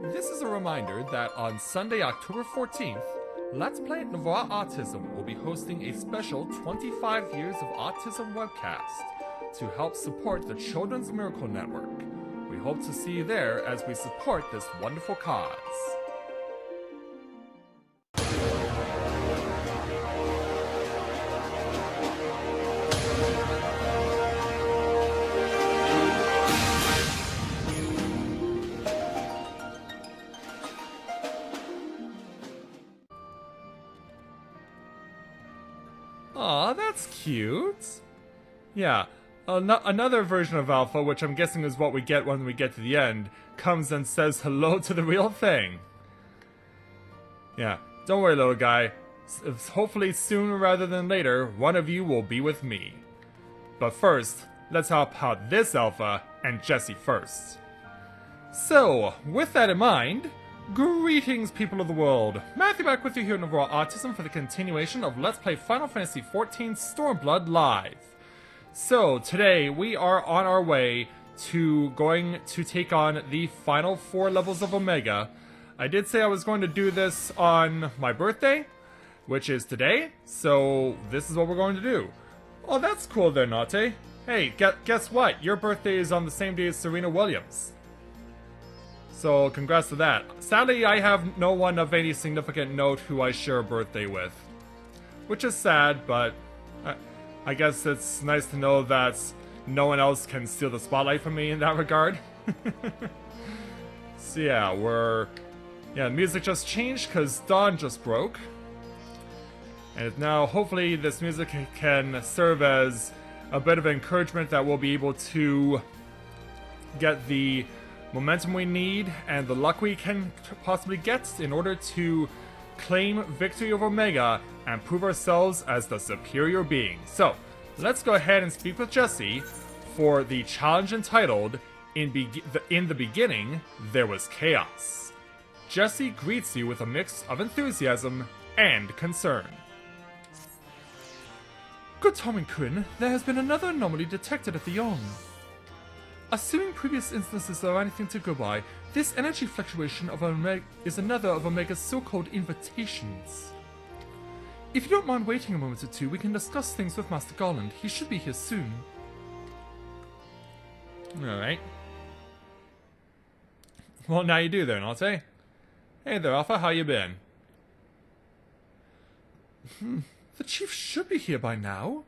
This is a reminder that on Sunday, October 14th, Let's Play Noir Autism will be hosting a special 25 Years of Autism webcast to help support the Children's Miracle Network. We hope to see you there as we support this wonderful cause. Aw, that's cute. Yeah, another version of Alpha, which I'm guessing is what we get when we get to the end, comes and says hello to the real thing. Yeah, don't worry, little guy. Hopefully sooner rather than later, one of you will be with me. But first, let's help out this Alpha and Jesse first. So, with that in mind, greetings, people of the world! Matthew back with you here in Noir Autism for the continuation of Let's Play Final Fantasy XIV Stormblood Live. So, today we are on our way to going to take on the final 4 levels of Omega. I did say I was going to do this on my birthday, which is today, so this is what we're going to do. Oh, that's cool there, Nate. Hey, guess what? Your birthday is on the same day as Serena Williams. So, congrats to that. Sadly, I have no one of any significant note who I share a birthday with. Which is sad, but I guess it's nice to know that no one else can steal the spotlight from me in that regard. So yeah, the music just changed because dawn just broke. And now, hopefully, this music can serve as a bit of encouragement that we'll be able to get the momentum we need and the luck we can possibly get in order to claim victory over Omega and prove ourselves as the superior being. So, let's go ahead and speak with Jesse for the challenge entitled, In the Beginning, There Was Chaos. Jesse greets you with a mix of enthusiasm and concern. Good Tom Quinn, there has been another anomaly detected at the Yong. Assuming previous instances are anything to go by, this energy fluctuation of Omega is another of Omega's so-called invitations. If you don't mind waiting a moment or two, we can discuss things with Master Garland. He should be here soon. Alright. Well, now you do there, Nate. Hey there, Alpha, how you been? The Chief should be here by now.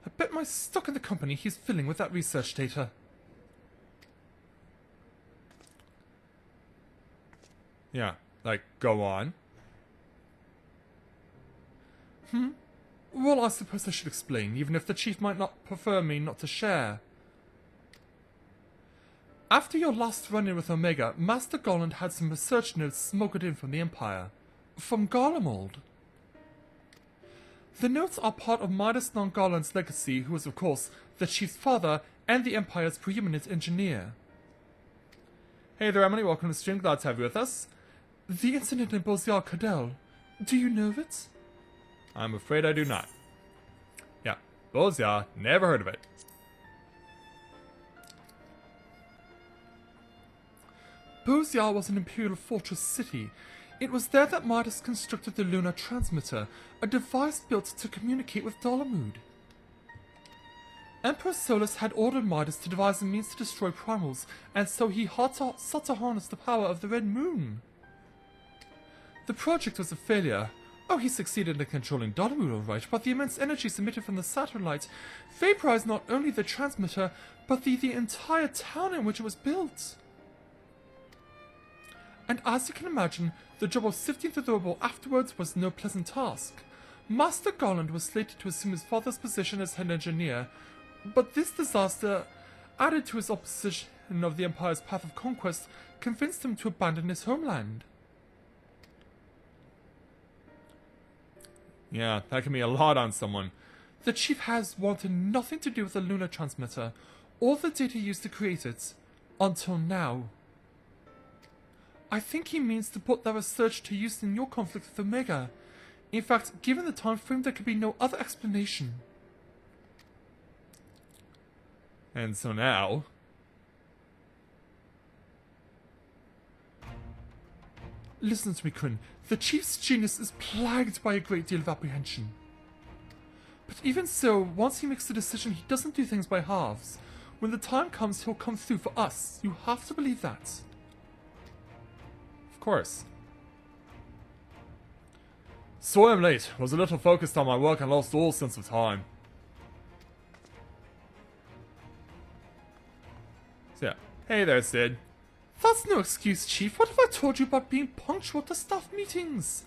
I bet my stock in the company he's filling with that research data. Yeah, like, go on. Well, I suppose I should explain, even if the Chief might not prefer me not to share. After your last run-in with Omega, Master Garland had some research notes smuggled in from the Empire. From Garlemald. The notes are part of Midas Non-Garland's legacy, who is, of course, the Chief's father and the Empire's preeminent engineer. Hey there, Emily. Welcome to the stream. Glad to have you with us. The incident in Boziar Cadell. Do you know of it? I'm afraid I do not. Yeah, Boziar. Never heard of it. Boziar was an Imperial fortress city. It was there that Midas constructed the lunar transmitter, a device built to communicate with Dalamud. Emperor Solus had ordered Midas to devise a means to destroy primals, and so he sought to harness the power of the Red Moon. The project was a failure. Oh, he succeeded in controlling Dalamud all right, but the immense energy emitted from the satellite vaporized not only the transmitter, but the entire town in which it was built. And as you can imagine, the job of sifting through the rubble afterwards was no pleasant task. Master Garland was slated to assume his father's position as head engineer, but this disaster, added to his opposition of the Empire's path of conquest, convinced him to abandon his homeland. Yeah, that can be a lot on someone. The Chief has wanted nothing to do with the lunar transmitter, or the data used to create it, until now. I think he means to put that research to use in your conflict with Omega. In fact, given the time frame, there could be no other explanation. And so now, Listen to me, Corinne. The Chief's genius is plagued by a great deal of apprehension. But even so, once he makes a decision, he doesn't do things by halves. When the time comes, he'll come through for us. You have to believe that. Of course. So I'm late. Was a little focused on my work and lost all sense of time. So yeah. Hey there, Sid. That's no excuse, Chief. What have I told you about being punctual to staff meetings?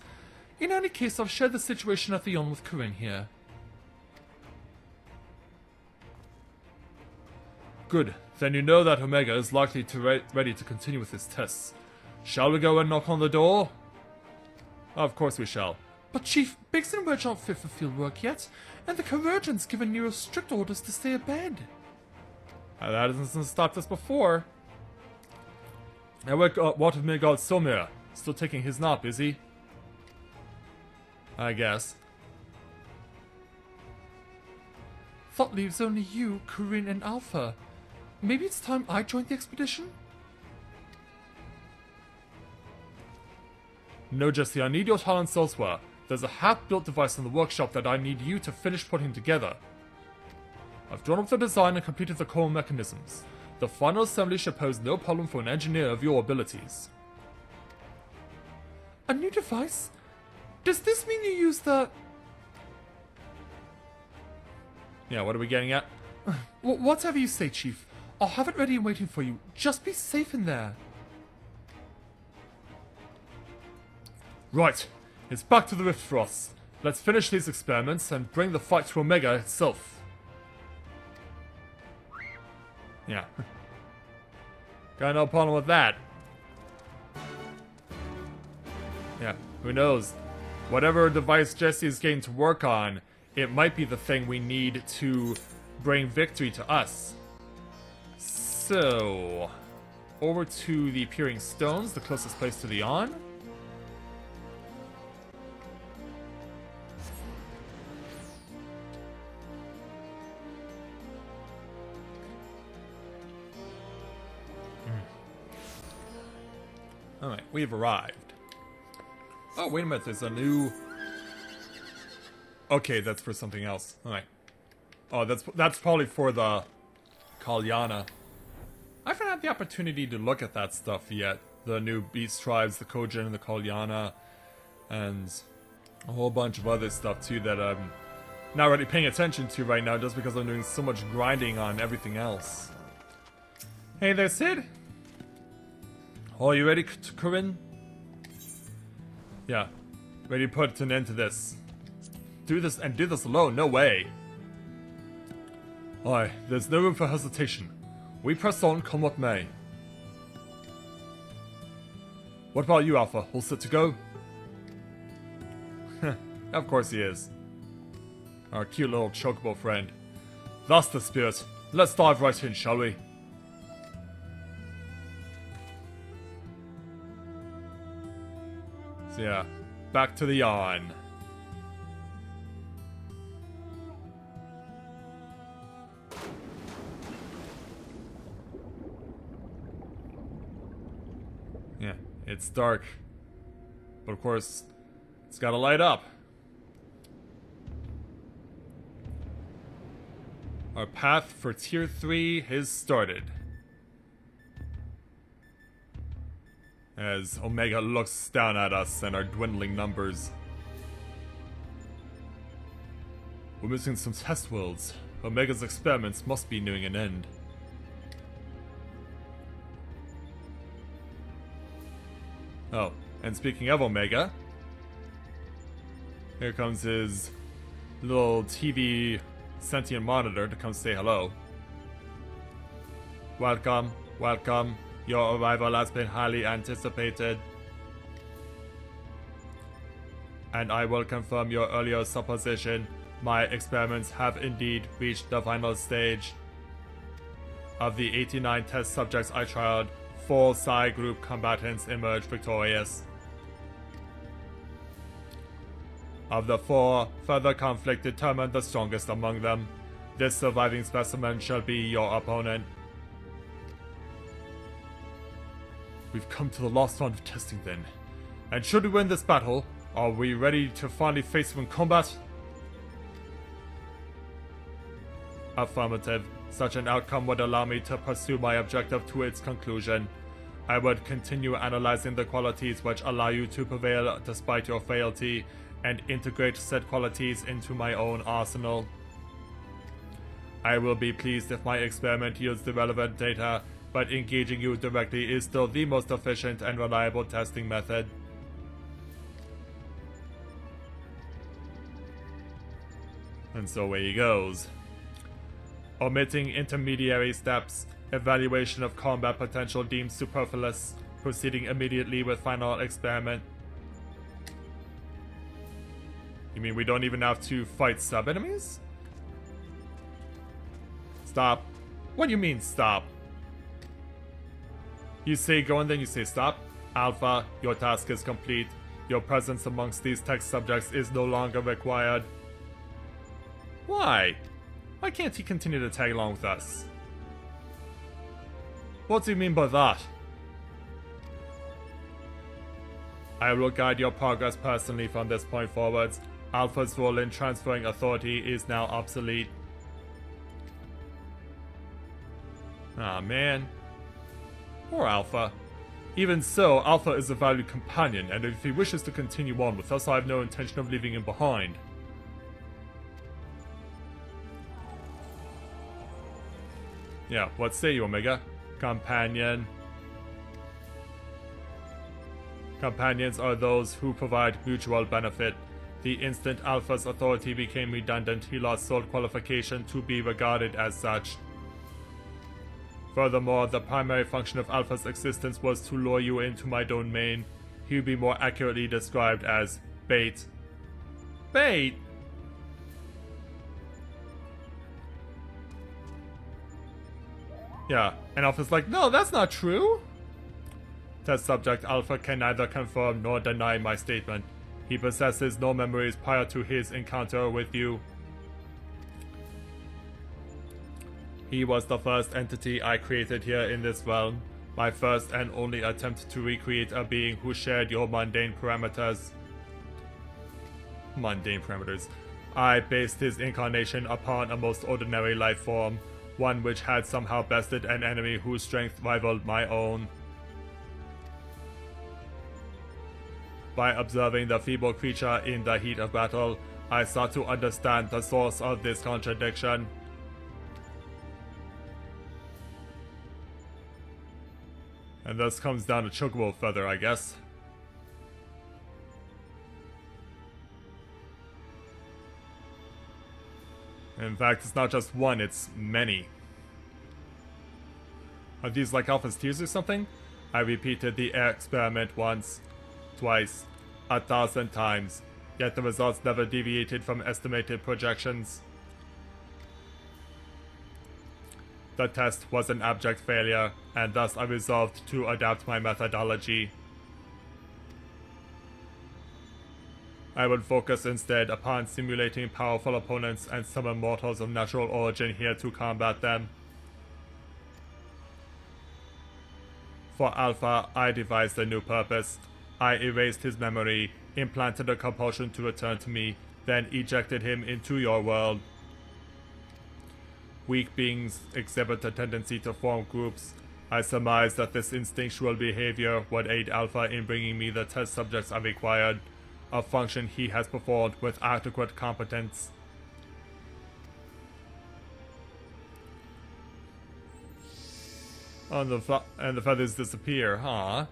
In any case, I've shared the situation at the Inn with Corinne here. Good. Then you know that Omega is likely to ready to continue with his tests. Shall we go and knock on the door? Of course we shall. But Chief, Biggs and Wedge aren't fit for field work yet, and the Convergent's given Nero strict orders to stay abed. That hasn't stopped us before. And what of Miguel Somir? Still taking his nap, is he? I guess. That leaves only you, Corinne, and Alpha. Maybe it's time I joined the expedition? No, Jesse, I need your talents elsewhere. There's a half-built device in the workshop that I need you to finish putting together. I've drawn up the design and completed the core mechanisms. The final assembly should pose no problem for an engineer of your abilities. A new device? Does this mean you use the... Yeah, what are we getting at? Whatever you say, Chief. I'll have it ready and waiting for you. Just be safe in there. Right. It's back to the Rift for us. Let's finish these experiments and bring the fight to Omega itself. Yeah. Got no problem with that. Yeah, who knows? Whatever device Jesse is getting to work on, it might be the thing we need to bring victory to us. So, over to the Peering Stones, the closest place to the On. Alright, we've arrived. Oh, wait a minute, there's a new... Okay, that's for something else. Alright. Oh, that's probably for the Kalyana. I haven't had the opportunity to look at that stuff yet. The new Beast Tribes, the Kojin and the Kalyana, and a whole bunch of other stuff too that I'm not really paying attention to right now just because I'm doing so much grinding on everything else. Hey there, Sid! Are you ready, Corinne? Yeah. Ready to put an end to this. Do this alone, no way. Aye, there's no room for hesitation. We press on, come what may. What about you, Alpha? All set to go? Of course he is. Our cute little chocobo friend. That's the spirit. Let's dive right in, shall we? So yeah, back to the yarn. Yeah, it's dark. But of course, it's gotta light up. Our path for Tier 3 has started. As Omega looks down at us and our dwindling numbers. We're missing some test worlds. Omega's experiments must be nearing an end. Oh, and speaking of Omega, here comes his little TV sentient monitor to come say hello. Welcome, welcome. Your arrival has been highly anticipated. And I will confirm your earlier supposition. My experiments have indeed reached the final stage. Of the 89 test subjects I trialed, 4 Psi group combatants emerged victorious. Of the 4, further conflict determined the strongest among them. This surviving specimen shall be your opponent. We've come to the last round of testing then, And should we win this battle, are we ready to finally face him in combat? Affirmative. Such an outcome would allow me to pursue my objective to its conclusion. I would continue analyzing the qualities which allow you to prevail despite your frailty, and integrate said qualities into my own arsenal. I will be pleased if my experiment yields the relevant data, but engaging you directly is still the most efficient and reliable testing method. And so away he goes. Omitting intermediary steps, evaluation of combat potential deemed superfluous, proceeding immediately with final experiment. You mean we don't even have to fight sub-enemies? Stop. What do you mean, stop? You say go and then you say stop. Alpha, your task is complete. Your presence amongst these tech subjects is no longer required. Why? Why can't he continue to tag along with us? What do you mean by that? I will guide your progress personally from this point forwards. Alpha's role in transferring authority is now obsolete. Ah, man. Poor Alpha. Even so, Alpha is a valued companion, and if he wishes to continue on with us, I have no intention of leaving him behind. Yeah, what say you, Omega? Companion. Companions are those who provide mutual benefit. The instant Alpha's authority became redundant, he lost sole qualification to be regarded as such. Furthermore, the primary function of Alpha's existence was to lure you into my domain. He would be more accurately described as bait. Bait? Yeah, and Alpha's like, no, that's not true. Test subject Alpha can neither confirm nor deny my statement. He possesses no memories prior to his encounter with you. He was the first entity I created here in this realm, my first and only attempt to recreate a being who shared your mundane parameters. Mundane parameters. I based his incarnation upon a most ordinary life form, one which had somehow bested an enemy whose strength rivaled my own. By observing the feeble creature in the heat of battle, I sought to understand the source of this contradiction. And thus comes down to Chocobo Feather, I guess. In fact, it's not just one, it's many. Are these like Alpha's tears or something? I repeated the experiment once, twice, 1,000 times, yet the results never deviated from estimated projections. The test was an abject failure, and thus I resolved to adapt my methodology. I would focus instead upon simulating powerful opponents and summon mortals of natural origin here to combat them. For Alpha, I devised a new purpose. I erased his memory, implanted a compulsion to return to me, then ejected him into your world. Weak beings exhibit a tendency to form groups. I surmise that this instinctual behavior would aid Alpha in bringing me the test subjects I required, a function he has performed with adequate competence. And the feathers disappear, huh?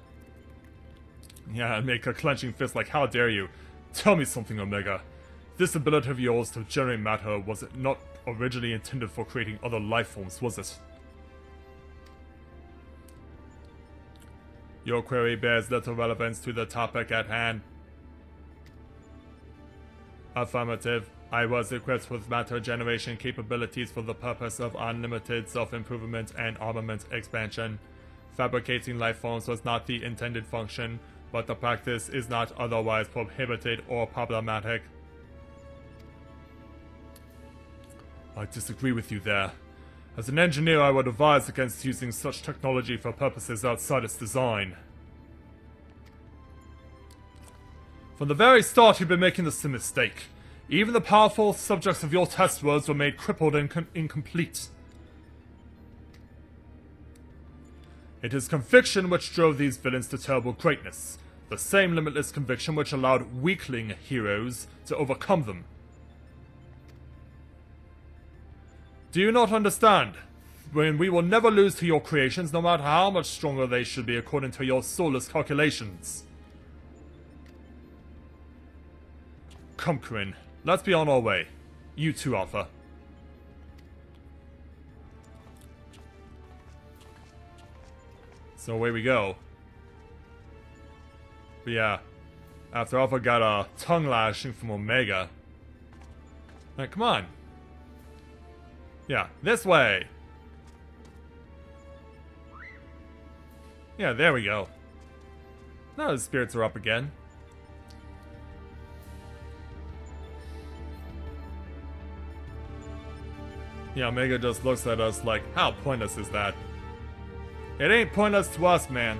Yeah, and make a clenching fist like, how dare you? Tell me something, Omega. This ability of yours to generate matter, was it not originally intended for creating other life forms, was it? Your query bears little relevance to the topic at hand. Affirmative. I was equipped with matter generation capabilities for the purpose of unlimited self-improvement and armament expansion. Fabricating life forms was not the intended function, but the practice is not otherwise prohibited or problematic. I disagree with you there. As an engineer, I would advise against using such technology for purposes outside its design. From the very start, you've been making the same mistake. Even the powerful subjects of your test words were made crippled and incomplete. It is conviction which drove these villains to terrible greatness. The same limitless conviction which allowed weakling heroes to overcome them. Do you not understand? When we will never lose to your creations, no matter how much stronger they should be according to your soulless calculations. Come, Corinne. Let's be on our way. You too, Alpha. So away we go. But yeah, after Alpha got a tongue lashing from Omega. Alright, come on. Yeah, this way. Yeah, there we go. Now the spirits are up again. Yeah, Omega just looks at us like, how pointless is that? It ain't pointless to us, man.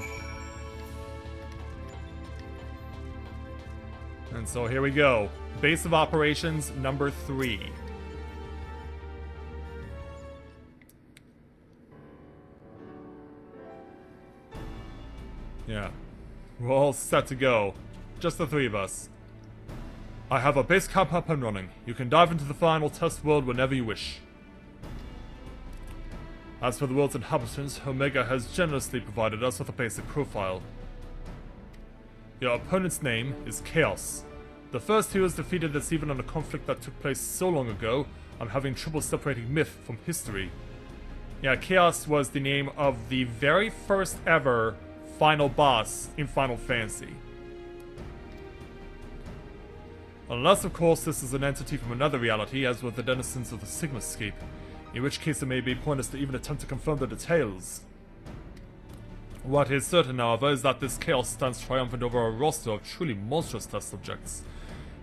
And so here we go. Base of operations number 3. Yeah. We're all set to go. Just the 3 of us. I have a base camp up and running. You can dive into the final test world whenever you wish. As for the world's inhabitants, Omega has generously provided us with a basic profile. Your opponent's name is Chaos. The first who was defeated this even in a conflict that took place so long ago, I'm having trouble separating myth from history. Yeah, Chaos was the name of the very first ever final boss in Final Fantasy. Unless, of course, this is an entity from another reality, as with the denizens of the Sigmascape. In which case it may be pointless to even attempt to confirm the details. What is certain, however, is that this chaos stands triumphant over a roster of truly monstrous test subjects.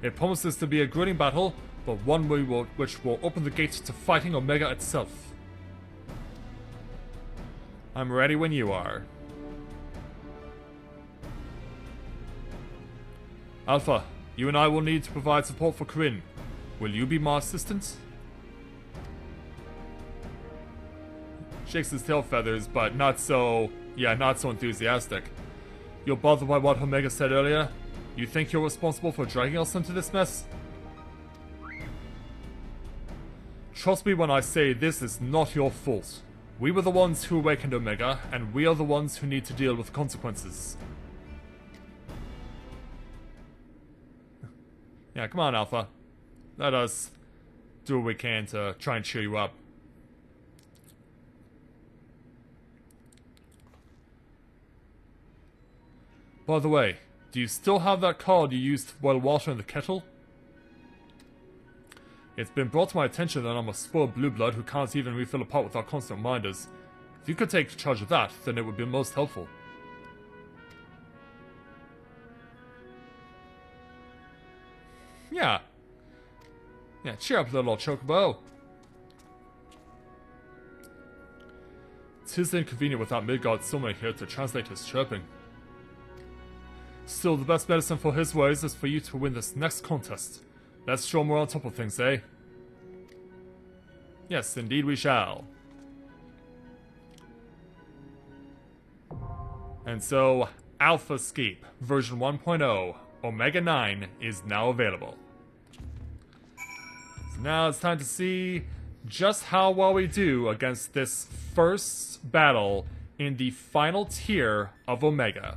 It promises to be a gritty battle, but one which will open the gates to fighting Omega itself. I'm ready when you are. Alpha, you and I will need to provide support for Corinne. Will you be my assistant? Shakes his tail feathers, but not so enthusiastic. You're bothered by what Omega said earlier? You think you're responsible for dragging us into this mess? Trust me when I say this is not your fault. We were the ones who awakened Omega, and we are the ones who need to deal with the consequences. Yeah, come on, Alpha. Let us do what we can to try and cheer you up. By the way, do you still have that card you used to boil water in the kettle? It's been brought to my attention that I'm a spoiled blue blood who can't even refill a pot without constant reminders. If you could take charge of that, then it would be most helpful. Yeah. Yeah, cheer up, little chocobo. 'Tis inconvenient without Midgard's summoning here to translate his chirping. Still, the best medicine for his worries is for you to win this next contest. Let's show more on top of things, eh? Yes, indeed we shall. And so, Alphascape version 1.0 Omega 9 is now available. So now it's time to see just how well we do against this first battle in the final tier of Omega.